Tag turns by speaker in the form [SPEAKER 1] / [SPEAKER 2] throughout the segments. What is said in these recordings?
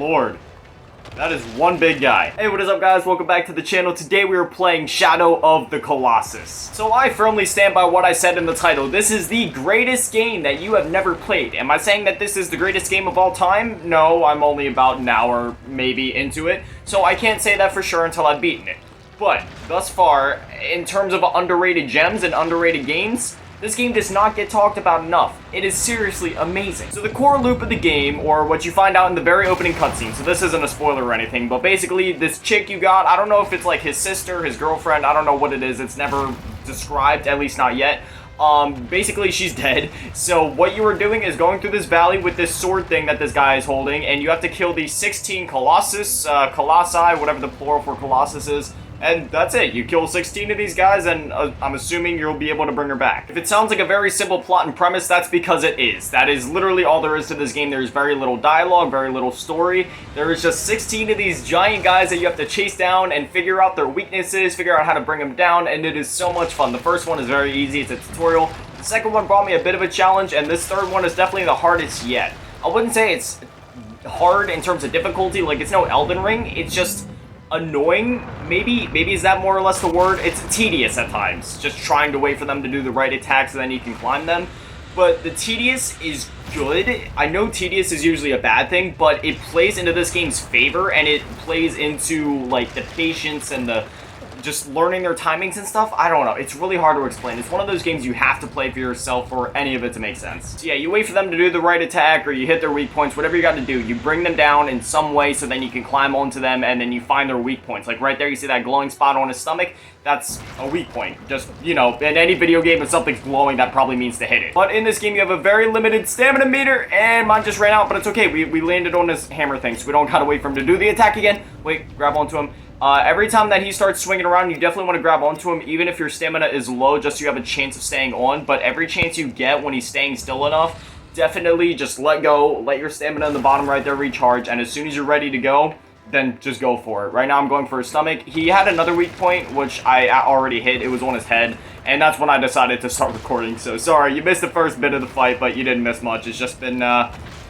[SPEAKER 1] lord. That is one big guy. Hey, what is up, guys? Welcome back to the channel. Today we are playing Shadow of the Colossus. So I firmly stand by what I said in the title. This is the greatest game that you have never played. Am I saying that this is the greatest game of all time? No, I'm only about an hour maybe into it. So I can't say that for sure until I've beaten it. But thus far, in terms of underrated gems and underrated games, this game does not get talked about enough. It is seriously amazing. So the core loop of the game, or what you find out in the very opening cutscene, so this isn't a spoiler or anything, but basically this chick you got, I don't know if it's like his sister, his girlfriend, I don't know what it is, it's never described, at least not yet. Basically she's dead. So what you are doing is going through this valley with this sword thing that this guy is holding, and you have to kill these 16 colossus, colossi, whatever the plural for colossus is. And that's it. You kill 16 of these guys, and I'm assuming you'll be able to bring her back. If it sounds like a very simple plot and premise, that's because it is. That is literally all there is to this game. There's very little dialogue, very little story. There is just 16 of these giant guys that you have to chase down and figure out their weaknesses, figure out how to bring them down, and it is so much fun. The first one is very easy. It's a tutorial. The second one brought me a bit of a challenge, and this third one is definitely the hardest yet. I wouldn't say it's hard in terms of difficulty. Like, it's no Elden Ring. It's just annoying, maybe is that more or less the word? It's tedious at times, just trying to wait for them to do the right attacks and then you can climb them. But the tedious is good. I know tedious is usually a bad thing, but it plays into this game's favor, and it plays into like the patience and the just learning their timings and stuff. I don't know. It's really hard to explain. It's one of those games you have to play for yourself for any of it to make sense. So yeah, you wait for them to do the right attack, or you hit their weak points, whatever you got to do. You bring them down in some way so then you can climb onto them, and then you find their weak points. Like right there, you see that glowing spot on his stomach? That's a weak point. Just, you know, in any video game, if something's glowing, that probably means to hit it. But in this game, you have a very limited stamina meter, and mine just ran out, but it's okay. We landed on this hammer thing, so we don't gotta wait for him to do the attack again. Wait, grab onto him. Every time that he starts swinging around, you definitely want to grab onto him, even if your stamina is low, just so you have a chance of staying on. But every chance you get when he's staying still enough, definitely just let go, let your stamina in the bottom right there recharge, and as soon as you're ready to go, then just go for it. Right now I'm going for his stomach. He had another weak point, which I already hit. It was on his head, and that's when I decided to start recording. So sorry, you missed the first bit of the fight, but you didn't miss much. It's just been,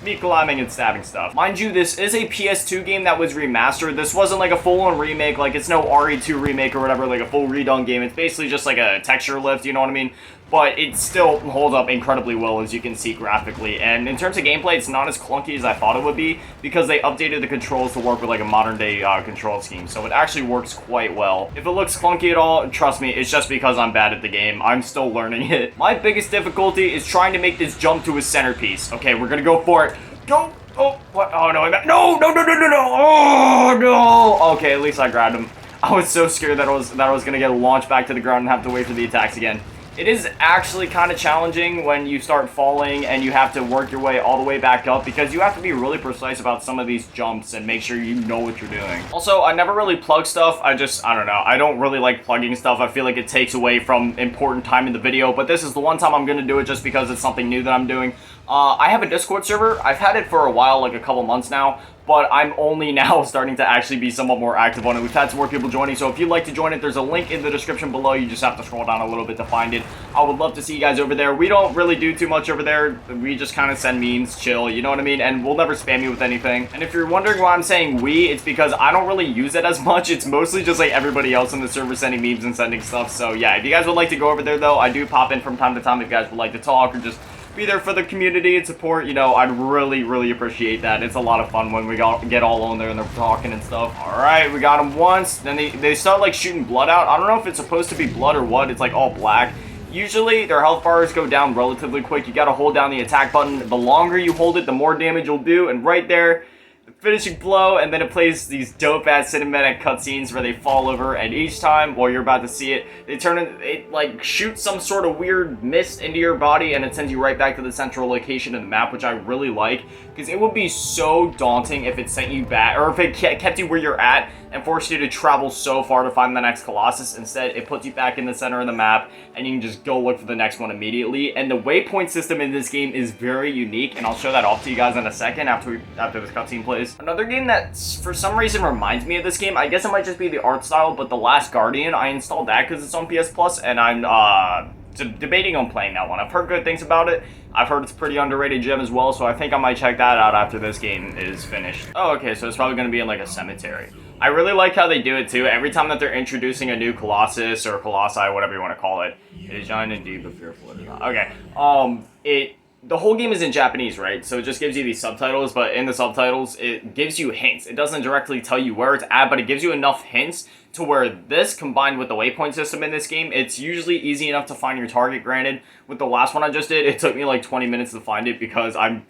[SPEAKER 1] me climbing and stabbing stuff. Mind you, this is a PS2 game that was remastered. This wasn't like a full-on remake, like it's no RE2 remake or whatever, like a full redone game. It's basically just like a texture lift, you know what I mean? But it still holds up incredibly well, as you can see graphically. And in terms of gameplay, it's not as clunky as I thought it would be, because they updated the controls to work with like a modern-day control scheme. So it actually works quite well. If it looks clunky at all, trust me, it's just because I'm bad at the game. I'm still learning it. My biggest difficulty is trying to make this jump to his centerpiece. Okay, we're gonna go for it. Go! Oh, what? Oh, no, no! Oh, no! Okay, at least I grabbed him. I was so scared that I was gonna get launched back to the ground and have to wait for the attacks again. It is actually kind of challenging when you start falling and you have to work your way all the way back up, because you have to be really precise about some of these jumps and make sure you know what you're doing. Also, I never really plug stuff. I don't know. I don't really like plugging stuff. I feel like it takes away from important time in the video, but this is the one time I'm going to do it just because it's something new that I'm doing. I have a Discord server. I've had it for a while, like a couple months now, but I'm only now starting to actually be somewhat more active on it. We've had some more people joining, so if you'd like to join it, there's a link in the description below. You just have to scroll down a little bit to find it. I would love to see you guys over there. We don't really do too much over there. We just kind of send memes, chill, you know what I mean? And we'll never spam you with anything. And if you're wondering why I'm saying we, it's because I don't really use it as much. It's mostly just like everybody else in the server sending memes and sending stuff. So yeah, if you guys would like to go over there though, I do pop in from time to time if you guys would like to talk or just be there for the community and support. You know, I'd really appreciate that. It's a lot of fun when we get all on there and they're talking and stuff. All right, we got them once. Then they start like shooting blood out. I don't know if it's supposed to be blood or what. It's like all black. Usually their health bars go down relatively quick. You got to hold down the attack button. The longer you hold it, the more damage you'll do. And right there, the finishing blow, and then it plays these dope-ass cinematic cutscenes where they fall over, and each time, while you're about to see it, it like shoots some sort of weird mist into your body, and it sends you right back to the central location of the map, which I really like, because it would be so daunting if it sent you back, or if it kept you where you're at, and forced you to travel so far to find the next Colossus. Instead, it puts you back in the center of the map, and you can just go look for the next one immediately. And the waypoint system in this game is very unique, and I'll show that off to you guys in a second after this cutscene plays. Another game that for some reason reminds me of this game, I guess it might just be the art style, but The Last Guardian, I installed that because it's on PS Plus, and I'm debating on playing that one. I've heard good things about it. I've heard it's a pretty underrated gem as well, so I think I might check that out after this game is finished. Oh, okay, so it's probably going to be in like a cemetery. I really like how they do it too. Every time that they're introducing a new Colossus or Colossi, whatever you want to call it, it is giant and deep but fearful. Okay, the whole game is in Japanese, right? So it just gives you these subtitles, but in the subtitles, it gives you hints. It doesn't directly tell you where it's at, but it gives you enough hints to where this, combined with the waypoint system in this game, it's usually easy enough to find your target. Granted, with the last one I just did, it took me like 20 minutes to find it because I'm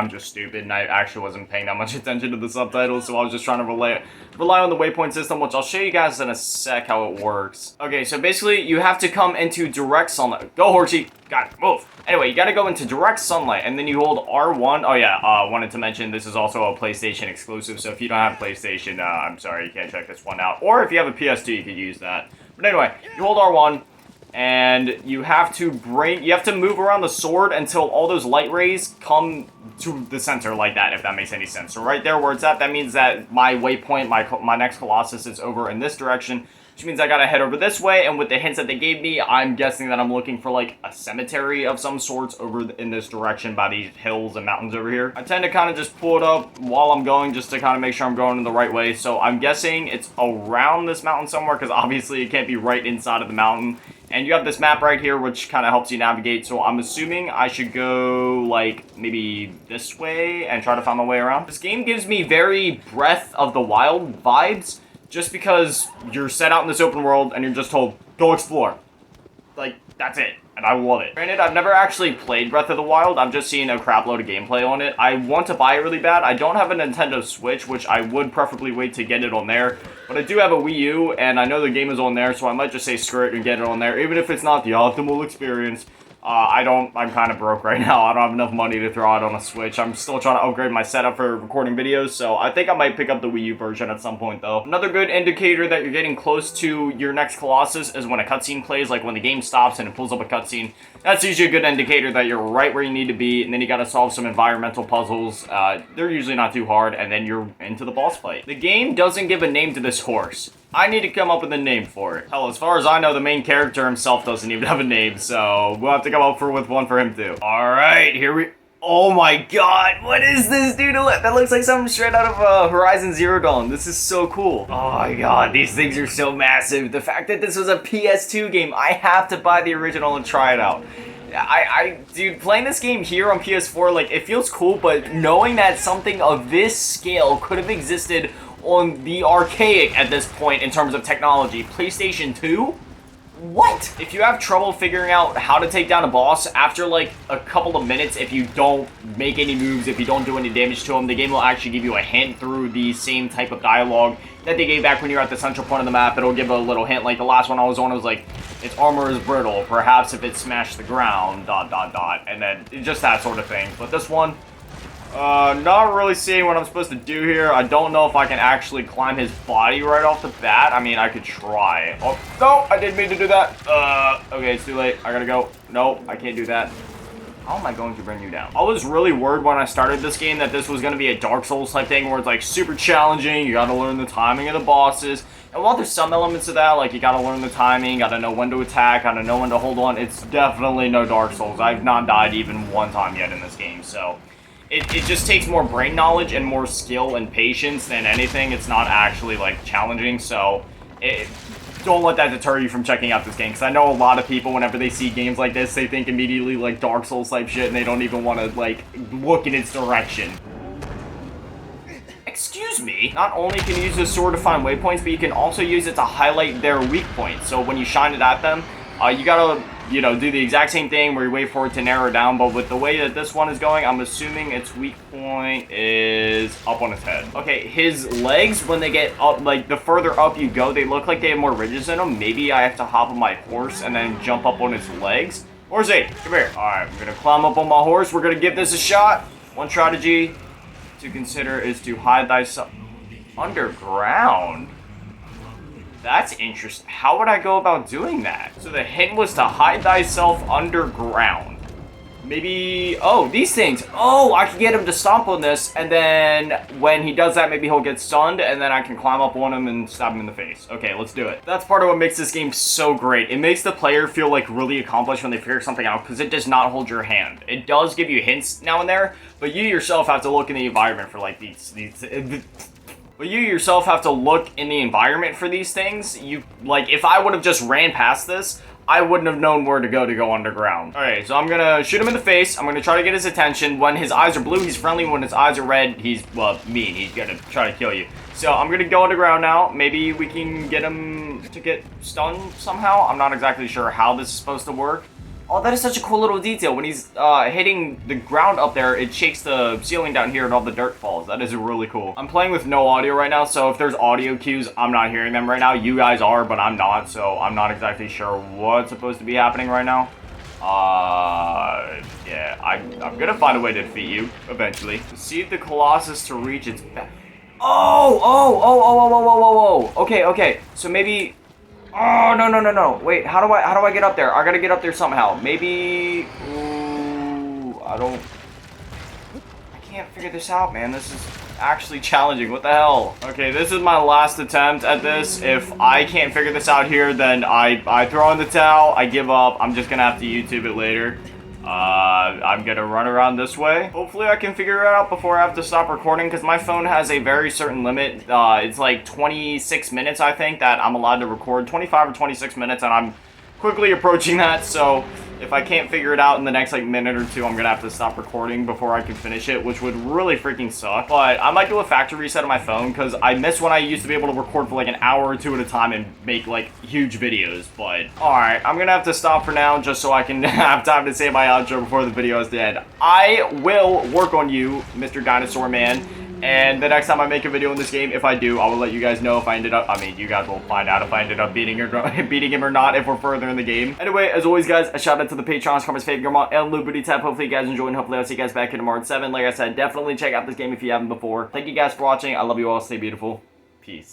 [SPEAKER 1] just stupid and I actually wasn't paying that much attention to the subtitles, so I was just trying to rely on the waypoint system, which I'll show you guys in a sec how it works. Okay, so basically, you have to come into direct sunlight. Go, Horsey! Got it, move! Anyway, you gotta go into direct sunlight, and then you hold R1. Oh yeah, wanted to mention this is also a PlayStation exclusive, so if you don't have PlayStation, I'm sorry, you can't check this one out. Or if you have a PS2, you could use that. But anyway, you hold R1, and you have to move around the sword until all those light rays come to the center like that, if that makes any sense. So right there where it's at, that means that my waypoint, my next Colossus is over in this direction, which means I gotta head over this way, and with the hints that they gave me, I'm guessing that I'm looking for like a cemetery of some sorts over in this direction by these hills and mountains over here. I tend to kind of just pull it up while I'm going just to kind of make sure I'm going in the right way. So I'm guessing it's around this mountain somewhere because obviously it can't be right inside of the mountain. And you have this map right here which kind of helps you navigate. So I'm assuming I should go like maybe this way and try to find my way around. This game gives me very Breath of the Wild vibes. Just because you're set out in this open world and you're just told, go explore. Like, that's it. And I love it. Granted, I've never actually played Breath of the Wild. I've just seen a crap load of gameplay on it. I want to buy it really bad. I don't have a Nintendo Switch, which I would preferably wait to get it on there. But I do have a Wii U, and I know the game is on there, so I might just say screw it and get it on there. Even if it's not the optimal experience. I'm kind of broke right now. I don't have enough money to throw out on a Switch. I'm still trying to upgrade my setup for recording videos, so I think I might pick up the Wii U version at some point, though. Another good indicator that you're getting close to your next Colossus is when a cutscene plays, like when the game stops and it pulls up a cutscene. That's usually a good indicator that you're right where you need to be, and then you gotta solve some environmental puzzles. They're usually not too hard, and then you're into the boss fight. The game doesn't give a name to this horse. I need to come up with a name for it. Hell, as far as I know, the main character himself doesn't even have a name, so we'll have to come up with one for him too. Alright, here we... Oh my god, what is this, dude? That looks like something straight out of Horizon Zero Dawn. This is so cool. Oh my god, these things are so massive. The fact that this was a PS2 game, I have to buy the original and try it out. Dude, playing this game here on PS4, like, it feels cool, but knowing that something of this scale could have existed on the archaic at this point in terms of technology, PlayStation 2? What? If you have trouble figuring out how to take down a boss after like a couple of minutes, if you don't make any moves, if you don't do any damage to him, the game will actually give you a hint through the same type of dialogue that they gave back when you're at the central point of the map. It'll give a little hint, like the last one I was on, it was like, its armor is brittle, perhaps if it smashed the ground, ... and then just that sort of thing. But this one, not really seeing what I'm supposed to do here. I don't know if I can actually climb his body right off the bat. I mean, I could try. Oh, no, I didn't mean to do that. Okay, it's too late. I gotta go. No, I can't do that. How am I going to bring you down? I was really worried when I started this game that this was going to be a Dark Souls type thing where it's like super challenging. You got to learn the timing of the bosses. And while there's some elements of that, like you got to learn the timing, got to know when to attack, got to know when to hold on, it's definitely no Dark Souls. I've not died even one time yet in this game, so it just takes more brain knowledge and more skill and patience than anything. It's not actually like challenging, so don't let that deter you from checking out this game, because I know a lot of people, whenever they see games like this, they think immediately like Dark Souls type shit, and they don't even want to like look in its direction. Excuse me. Not only can you use this sword to find waypoints, but you can also use it to highlight their weak points. So when you shine it at them, you gotta, you know, do the exact same thing where you wait for it to narrow down, but with the way that this one is going, I'm assuming its weak point is up on its head. Okay, his legs, when they get up, like, the further up you go, they look like they have more ridges in them. Maybe I have to hop on my horse and then jump up on his legs. Horsey, come here. Alright, I'm gonna climb up on my horse. We're gonna give this a shot. One strategy to consider is to hide thyself underground. That's interesting. How would I go about doing that? So the hint was to hide thyself underground. Maybe, oh, these things. Oh, I can get him to stomp on this, and then when he does that, maybe he'll get stunned, and then I can climb up on him and stab him in the face. Okay, let's do it. That's part of what makes this game so great. It makes the player feel like really accomplished when they figure something out, because it does not hold your hand. It does give you hints now and there, but you yourself have to look in the environment for like But you yourself have to look in the environment for these things. Like, if I would have just ran past this, I wouldn't have known where to go underground. Alright, so I'm gonna shoot him in the face. I'm gonna try to get his attention. When his eyes are blue, he's friendly. When his eyes are red, he's, well, mean. He's gonna try to kill you. So I'm gonna go underground now. Maybe we can get him to get stunned somehow. I'm not exactly sure how this is supposed to work. Oh, that is such a cool little detail. When he's hitting the ground up there, it shakes the ceiling down here and all the dirt falls. That is really cool. I'm playing with no audio right now, so if there's audio cues, I'm not hearing them right now. You guys are, but I'm not, so I'm not exactly sure what's supposed to be happening right now. Yeah, I'm gonna find a way to defeat you, eventually. Deceive the Colossus to reach its back. Oh! Okay, so maybe... Oh, no. Wait, how do I get up there? I gotta get up there somehow. Maybe... Ooh, I can't figure this out, man. This is actually challenging. What the hell? Okay, this is my last attempt at this. If I can't figure this out here, then I throw in the towel. I give up. I'm just gonna have to YouTube it later. I'm gonna run around this way. Hopefully I can figure it out before I have to stop recording, because my phone has a very certain limit. It's like 26 minutes, I think, that I'm allowed to record. 25 or 26 minutes, and I'm quickly approaching that, so if I can't figure it out in the next like minute or two, I'm gonna have to stop recording before I can finish it, which would really freaking suck. But I might do a factory reset on my phone, because I miss when I used to be able to record for like an hour or two at a time and make like huge videos. But alright, I'm gonna have to stop for now just so I can have time to say my outro before the video is dead. I will work on you, Mr. Dinosaur Man. And the next time I make a video in this game, if I do, I will let you guys know if I ended up, I mean, you guys will find out if I ended up beating him or not if we're further in the game. Anyway, as always, guys, a shout out to the Patrons, Fav Grandma, and Lil Bootytap. Hopefully you guys enjoyed, and hopefully I'll see you guys back here tomorrow at 7. Like I said, definitely check out this game if you haven't before. Thank you guys for watching. I love you all. Stay beautiful. Peace.